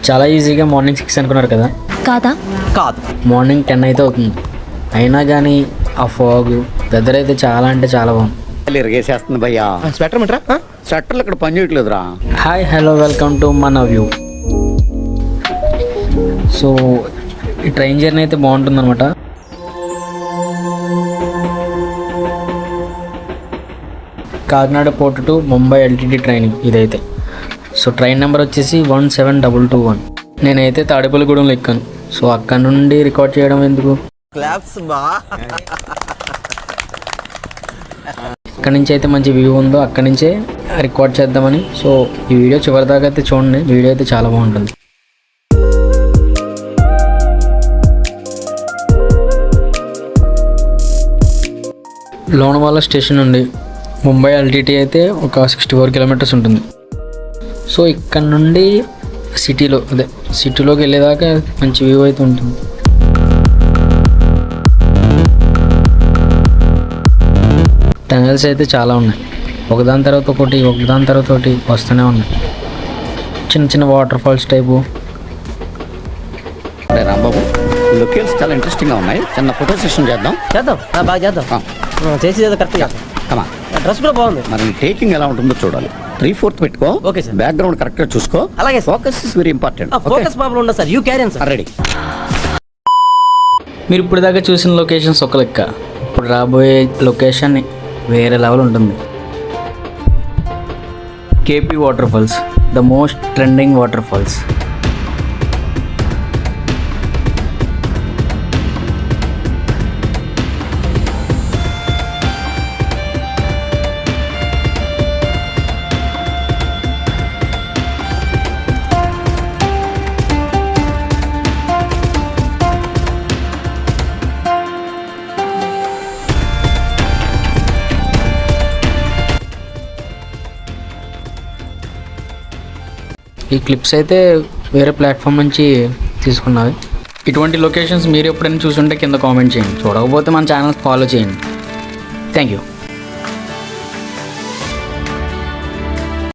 చాలా ఈజీగా మార్నింగ్ 6 అనుకున్నారు కదా, కాదా? కాదు. మార్నింగ్ 10 అయితే అవుతుంది. అయినా కానీ ఆ ఫాగ్ వెదర్ అయితే చాలా అంటే చాలా బాగుంది. ఇరిగేసేస్తుంది భయ్యా. స్వెటర్ మంటరా? స్వెటర్లు ఇక్కడ పని చేయట్లేదురా. హాయ్ హలో వెల్కమ్ టు మన వ్యూ. సో ఈ ట్రైన్ జర్నీ అయితే బాగుంటుంది అనమాట. Kakinada port to Mumbai LTT train ఇదైతే. సో ట్రైన్ నెంబర్ వచ్చేసి 17221. నేనైతే తాడేపల్లిగూడెంలో ఎక్కాను. సో అక్కడ నుండి రికార్డ్ చేయడం ఎందుకు, ఇక్కడ నుంచి అయితే మంచి వ్యూ ఉందో అక్కడి నుంచే రికార్డ్ చేద్దామని. సో ఈ వీడియో చివరిదాకా అయితే చూడండి, వీడియో అయితే చాలా బాగుంటుంది. లోనావాలా స్టేషన్ నుండి ముంబై ఎల్టీటీ అయితే ఒక 64 కిలోమీటర్స్ ఉంటుంది. సో ఇక్కడ నుండి సిటీలోకి వెళ్ళేదాకా మంచి వ్యూ అయితే ఉంటుంది. టనల్స్ అయితే చాలా ఉన్నాయి, ఒకదాని తర్వాత ఒకటి వస్తూనే ఉన్నాయి. చిన్న చిన్న water falls type. Rambabu, locations చాలా ఇంట్రెస్టింగ్ గా ఉన్నాయి. చిన్న ఫోటో సెషన్ చేద్దాం. బాగా చేద్దాం. చేసి కరెక్ట్ చేద్దాం. డ్రెస్ కూడా బాగుంది. మరి టేకింగ్ ఎలా ఉంటుందో చూడాలి. 3/4 పెట్టుకో. Okay sir. బ్యాక్గ్రౌండ్ కరెక్ట్ గా చూసుకో. అలాగే. Focus is very important. Focus problem ఉండదు sir. You carry on sir. Ready. మీరు ఇప్పుడు దాకా చూసిన లొకేషన్స్ ఒక లెక్క, ఇప్పుడు రాబోయే లొకేషన్ వేరే లెవెల్ ఉంటుంది. KP water falls, the most trending water falls. ఈ క్లిప్స్ అయితే వేరే ప్లాట్ఫామ్ నుంచి తీసుకున్నవి. ఇటువంటి లొకేషన్స్ మీరు ఎప్పుడైనా చూసుంటే కింద కామెంట్ చేయండి. చూడకపోతే మన ఛానల్ ఫాలో చేయండి. Thank you.